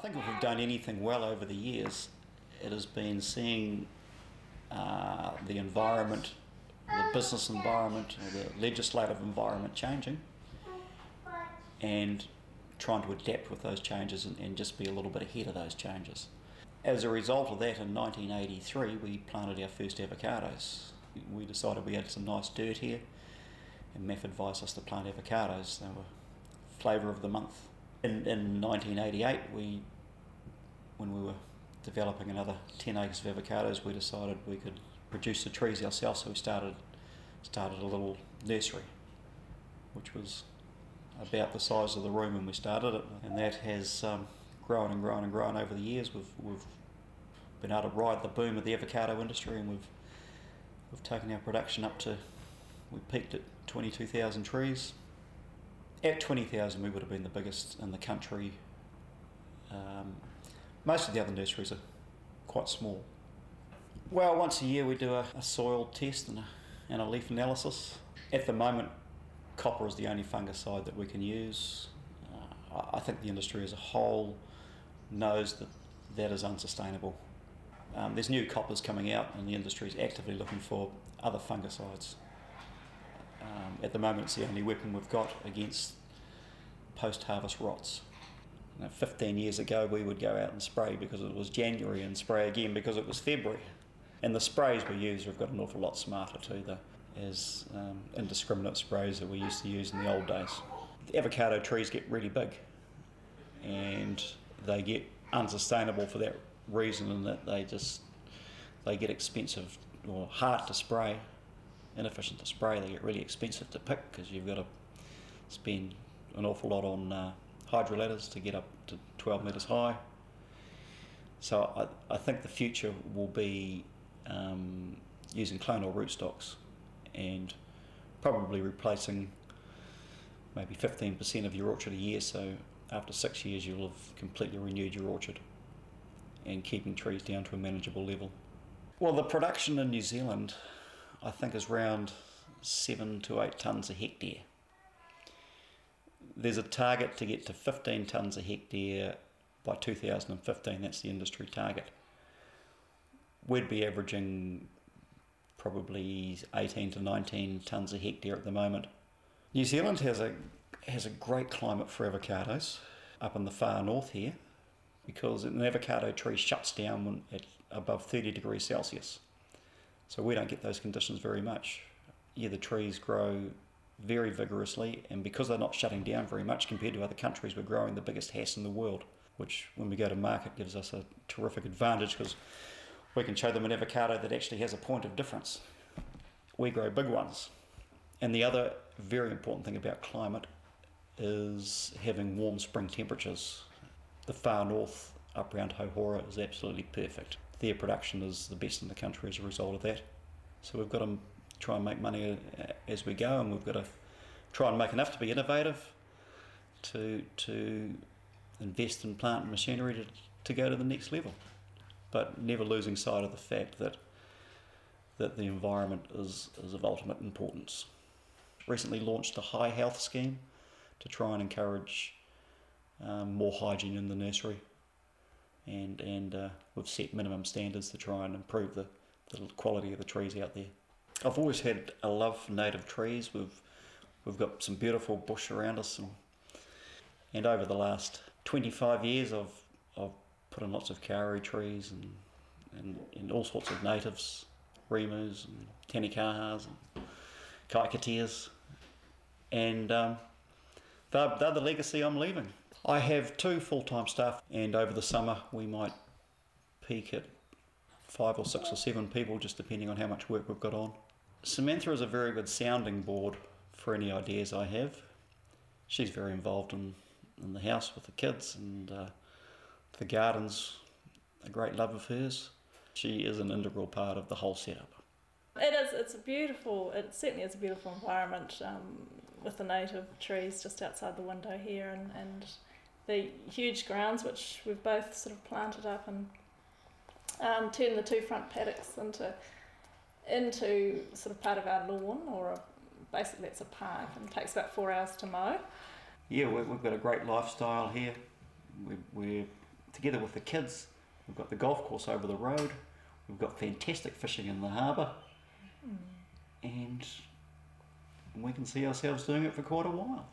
think if we've done anything well over the years, it has been seeing the environment, the business environment, or the legislative environment changing, and trying to adapt with those changes and just be a little bit ahead of those changes. As a result of that, in 1983 we planted our first avocados. We decided we had some nice dirt here, and MEF advised us to plant avocados. They were flavour of the month. In 1988, when we were developing another 10 acres of avocados, we decided we could produce the trees ourselves, so we started a little nursery, which was about the size of the room when we started it, and that has grown and grown and grown over the years. We've been able to ride the boom of the avocado industry, and we've taken our production up to, we peaked at 22,000 trees. At 20,000 we would have been the biggest in the country. Most of the other nurseries are quite small. Well, once a year we do a soil test and a leaf analysis. At the moment, copper is the only fungicide that we can use. I think the industry as a whole knows that that is unsustainable. There's new coppers coming out, and the industry is actively looking for other fungicides. At the moment, it's the only weapon we've got against post-harvest rots. 15 years ago, we would go out and spray because it was January, and spray again because it was February. And the sprays we use have got an awful lot smarter too, as indiscriminate sprays that we used to use in the old days. The avocado trees get really big, and they get unsustainable for that reason, in that they get expensive or hard to spray, inefficient to spray. They get really expensive to pick because you've got to spend an awful lot on hydroladders to get up to 12 metres high. So I think the future will be using clonal rootstocks and probably replacing maybe 15% of your orchard a year, so after 6 years you'll have completely renewed your orchard and keeping trees down to a manageable level. Well, the production in New Zealand I think is around 7 to 8 tonnes a hectare. There's a target to get to 15 tonnes a hectare by 2015, that's the industry target. We'd be averaging probably 18 to 19 tonnes a hectare at the moment. New Zealand has a great climate for avocados up in the far north here, because an avocado tree shuts down at above 30 degrees Celsius. So we don't get those conditions very much. Yeah, the trees grow very vigorously, and because they're not shutting down very much compared to other countries, we're growing the biggest hass in the world, which when we go to market gives us a terrific advantage, because we can show them an avocado that actually has a point of difference. We grow big ones. And the other very important thing about climate is having warm spring temperatures. The far north up around Hohora is absolutely perfect. Their production is the best in the country as a result of that. So we've got to try and make money as we go, and we've got to try and make enough to be innovative, to invest in plant and machinery to go to the next level, but never losing sight of the fact that the environment is of ultimate importance. Recently launched a high health scheme to try and encourage more hygiene in the nursery, and we've set minimum standards to try and improve the quality of the trees out there. I've always had a love for native trees. We've got some beautiful bush around us, and over the last 25 years I've put in lots of kauri trees and all sorts of natives, remus and tanikahas and kaikateas, and they're the legacy I'm leaving. I have 2 full-time staff, and over the summer we might peak at 5 or 6 or 7 people, just depending on how much work we've got on. Samantha is a very good sounding board for any ideas I have. She's very involved in the house with the kids, and the garden's a great love of hers. She is an integral part of the whole setup. It certainly is a beautiful environment with the native trees just outside the window here, and the huge grounds which we've both sort of planted up and turned the 2 front paddocks into sort of part of our lawn, or basically it's a park, and it takes about 4 hours to mow. Yeah, we've got a great lifestyle here. We're together with the kids, we've got the golf course over the road, we've got fantastic fishing in the harbour, and we can see ourselves doing it for quite a while.